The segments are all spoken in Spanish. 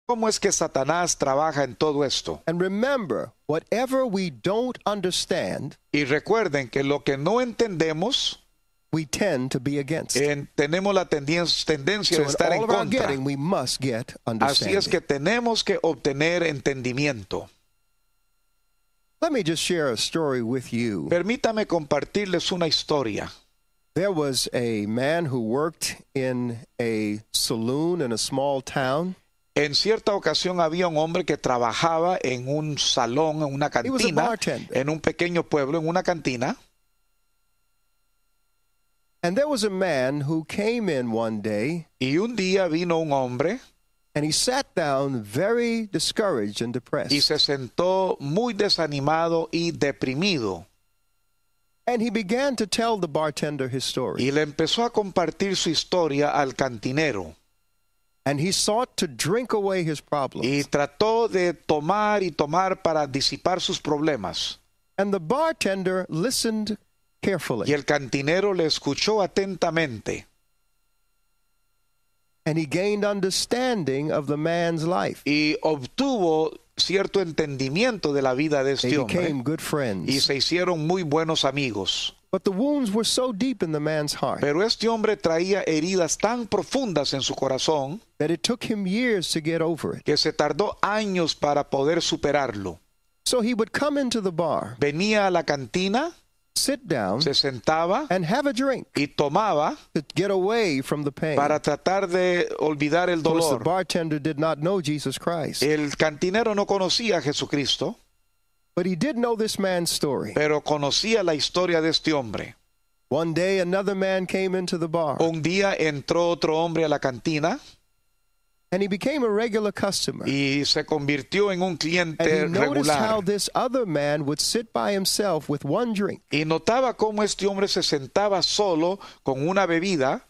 ¿Cómo es que Satanás trabaja en todo esto? And remember, whatever we don't understand, Y recuerden que lo que no entendemos, we tend to be against. tenemos la tendencia So de in estar all en of our contra. getting, we must get Así es understanding. que tenemos que obtener entendimiento. Let me just share a story with you. Permítame compartirles una historia. There was a man who worked in a saloon in a small town. En cierta ocasión había un hombre que trabajaba en un salón, en una He was a cantina, bartender. en un pequeño pueblo, en una cantina. And there was a man who came in one day, Y un día vino un hombre and he sat down very discouraged and y depressed. se sentó muy desanimado y deprimido. And he began to tell the bartender his story. Y le empezó a compartir su historia al cantinero. And he sought to drink away his Y problems. trató de tomar y tomar para disipar sus problemas. And the bartender listened Y carefully. el cantinero le escuchó atentamente. And he gained understanding of the man's life. Y obtuvo cierto entendimiento de la vida de They este hombre. became good Y friends. se hicieron muy buenos amigos. But the wounds were so deep in the man's heart Pero este hombre traía heridas tan profundas en su corazón that it took him years to get over it. que se tardó años para poder superarlo. So he would come into the bar, Venía a la cantina, sit down, se sentaba and have a drink y tomaba to get away from the pain. para tratar de olvidar el Of course, the dolor. bartender did not know Jesus Christ, El cantinero no conocía a Jesucristo, but he did know this man's story. pero conocía la historia de este hombre. One day, another man came into the bar, Un día entró otro hombre a la cantina and he became a regular customer. y se convirtió en un And cliente he noticed how regular. this other man would sit by himself with one drink, Y notaba cómo este hombre se sentaba solo con una bebida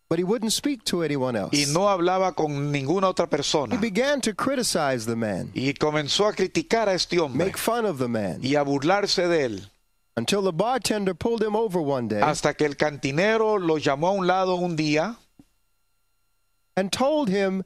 but he wouldn't speak to anyone else. y no hablaba con ninguna otra He persona. began to criticize the man, Y comenzó a criticar a este hombre make fun of the man, y a burlarse de él. until the bartender pulled him over one day Hasta que el cantinero lo llamó a un lado un día and told him,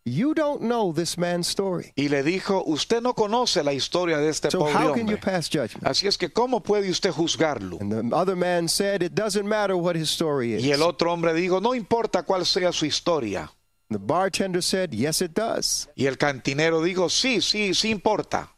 "You don't know this man's story. y le dijo, usted no conoce la historia de este So pobre how can you hombre. pass judgment?" Así es que, ¿cómo puede usted juzgarlo? And the other man said, "It doesn't matter what his story Y el is." otro hombre dijo, no importa cuál sea su historia. The bartender said, "Yes, it does." Y el cantinero dijo, sí, sí, sí importa.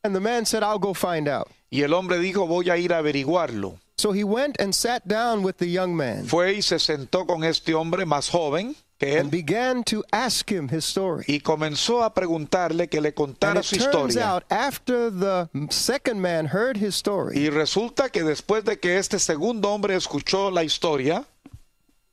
And the man said, "I'll go find out." Y el hombre dijo, voy a ir a averiguarlo. So he went and sat down with the young man Fue y se sentó con este hombre más joven que and él began to ask him his story. y comenzó a preguntarle que le And contara it su turns historia. out after the second man heard his story, Y resulta que después de que este segundo hombre escuchó la historia,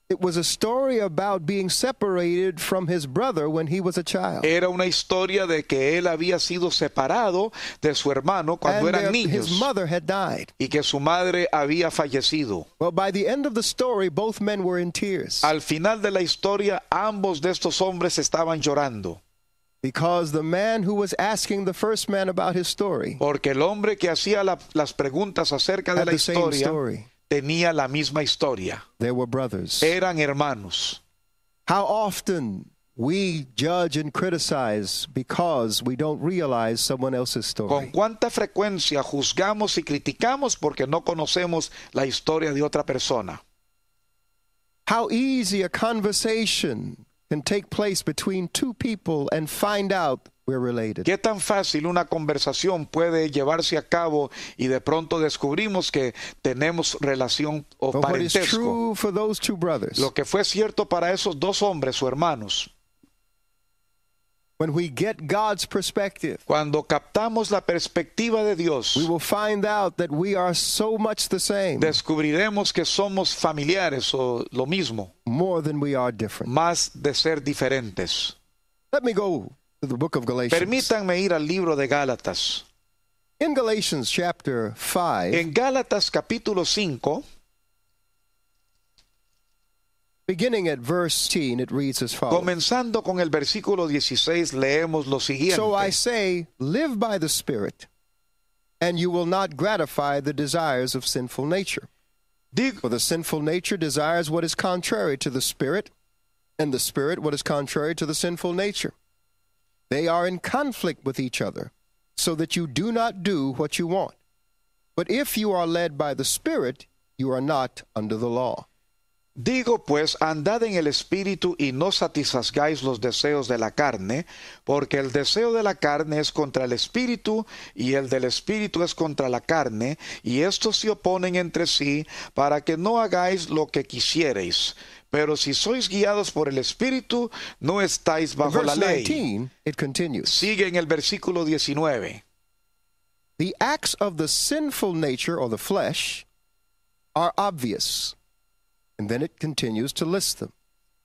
it was a story about being separated from his brother when he was a child. era una historia de que él había sido separado de su hermano cuando And eran his niños mother had died. y que su madre había fallecido. Well, by the end of the story, both men were in tears Al final de la historia, ambos de estos hombres estaban llorando, because the man who was asking the first man about his story porque el hombre que hacía las preguntas acerca de had la the same historia story. tenía la misma historia. They were brothers. Eran hermanos. How often we judge and criticize because we don't realize someone else's Con story. cuánta frecuencia juzgamos y criticamos porque no conocemos la historia de otra persona. How easy a conversation can take place between two people and find out we're related. ¿Qué tan fácil una conversación puede llevarse a cabo y de pronto descubrimos que tenemos relación o But what is parentesco? true for those two brothers, Lo que fue cierto para esos dos hombres o hermanos, when we get God's perspective, cuando captamos la perspectiva de Dios, we will find out that we are so much the same, descubriremos que somos familiares o lo mismo, more than we are different. más de ser diferentes. Let me go to the book of Galatians. Permítanme ir al libro de Gálatas. In Galatians chapter 5, En Gálatas capítulo 5, beginning at verse 10, it reads as follows. comenzando con el versículo 16, leemos lo siguiente. So I say, live by the Spirit, and you will not gratify the desires of sinful nature. Digo, For the sinful nature desires what is contrary to the Spirit, and the Spirit what is contrary to the sinful nature. They are in conflict with each other, so that you do not do what you want. But if you are led by the Spirit, you are not under the law. Digo pues, andad en el Espíritu y no satisfagáis los deseos de la carne, porque el deseo de la carne es contra el Espíritu, y el del Espíritu es contra la carne, y estos se oponen entre sí, para que no hagáis lo que quisiereis. Pero si sois guiados por el Espíritu, no estáis bajo la ley. 19, it continues. Sigue en el versículo 19. The acts of the sinful nature, or the flesh, are obvious. And then it continues to list them.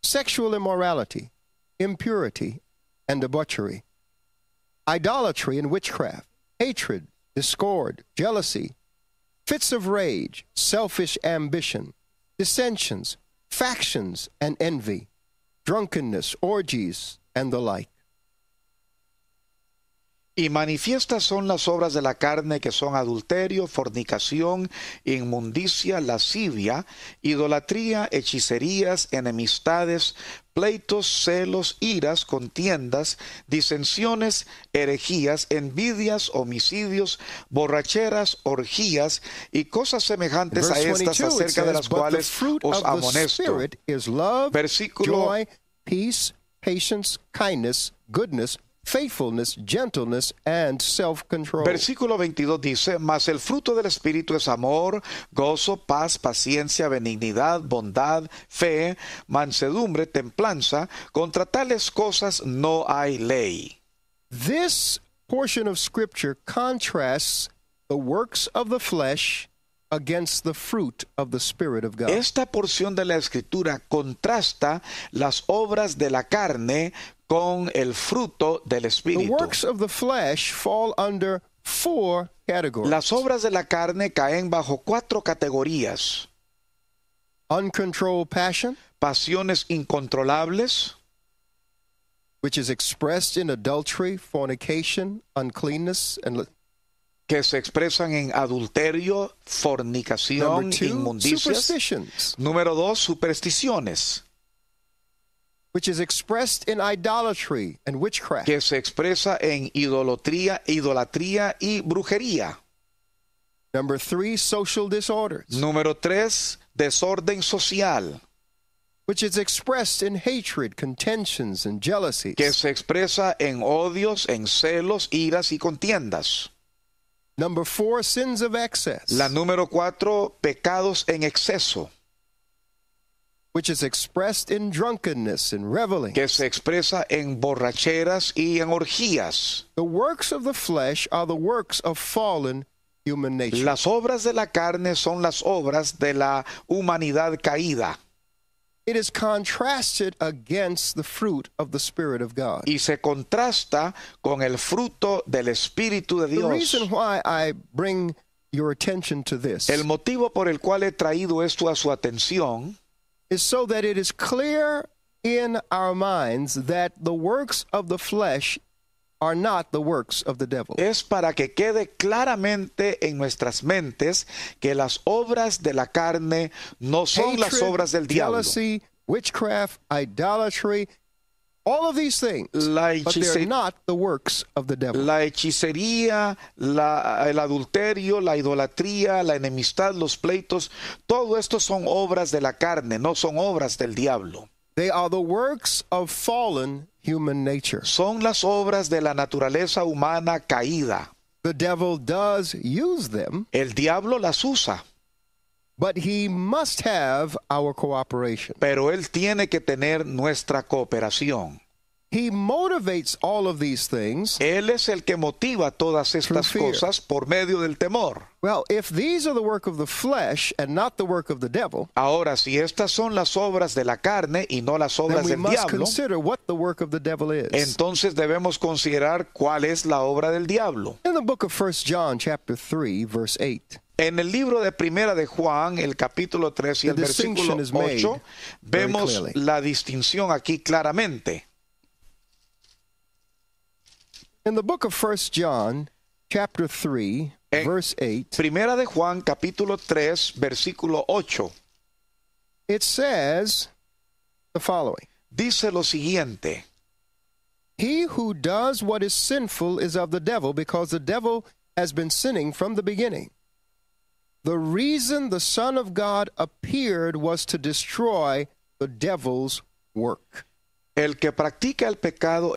Sexual immorality, impurity, and debauchery, idolatry and witchcraft, hatred, discord, jealousy, fits of rage, selfish ambition, dissensions, factions, and envy, drunkenness, orgies, and the like. Y manifiestas son las obras de la carne, que son adulterio, fornicación, inmundicia, lascivia, idolatría, hechicerías, enemistades, pleitos, celos, iras, contiendas, disensiones, herejías, envidias, homicidios, borracheras, orgías y cosas semejantes a estas, acerca de las cuales os amonesto. Versículo joy, peace, patience, kindness, goodness, faithfulness, gentleness, and self-control. Versículo 22 dice, mas el fruto del Espíritu es amor, gozo, paz, paciencia, benignidad, bondad, fe, mansedumbre, templanza. Contra tales cosas no hay ley. This portion of Scripture contrasts the works of the flesh against the fruit of the Spirit of God. Esta porción de la Escritura contrasta las obras de la carne con el fruto del Espíritu. The works of the flesh fall under 4 categories. Las obras de la carne caen bajo 4 categorías. Uncontrolled passion, pasiones incontrolables, which is expressed in adultery, fornication, uncleanness, and que se expresan en adulterio, fornicación, inmundicias. Superstitions. Número 2, supersticiones, which is expressed in idolatry and witchcraft. Que se expresa en idolatría y brujería. Number 3, social disorders. Número 3, desorden social, which is expressed in hatred, contentions, and jealousies. Que se expresa en odios, en celos, iras y contiendas. Number 4, sins of excess. La número 4, pecados en exceso, which is expressed in drunkenness and reveling. Que se expresa en borracheras y en orgías. The works of the flesh are the works of fallen human nature. Las obras de la carne son las obras de la humanidad caída. It is contrasted against the fruit of the Spirit of God. Y se contrasta con el fruto del Espíritu de Dios. The reason why I bring your attention to this El motivo por el cual he traído esto a su atención is so that it is clear in our minds that the works of the flesh are not the works of the devil. Es para que quede claramente en nuestras mentes que las obras de la carne no son Hatred, las obras del diablo. Jealousy, witchcraft, idolatry, all of these things, but they're not the works of the devil. La hechicería, el adulterio, la idolatría, la enemistad, los pleitos, todo esto son obras de la carne, no son obras del diablo. They are the works of fallen human nature. Son las obras de la naturaleza humana caída. The devil does use them. El diablo las usa. But he must have our cooperation. Pero él tiene que tener nuestra cooperación. He motivates all of these things. Él es el que motiva todas estas cosas por medio del temor. Well, if these are the work of the flesh and not the work of the devil, ahora si estas son las obras de la carne y no las obras then we del must diablo, consider what the work of the devil is. entonces debemos considerar cuál es la obra del diablo. In the book of 1 John chapter 3 verse 8. En el libro de Primera de Juan, el capítulo 3 y el versículo 8, vemos la distinción aquí claramente. In the book of 1 John, chapter 3, verse 8, Primera de Juan, capítulo 3, versículo 8, it says the following. dice lo siguiente: He who does what is sinful is of the devil, because the devil has been sinning from the beginning. The reason the Son of God appeared was to destroy the devil's work. el que practica el pecado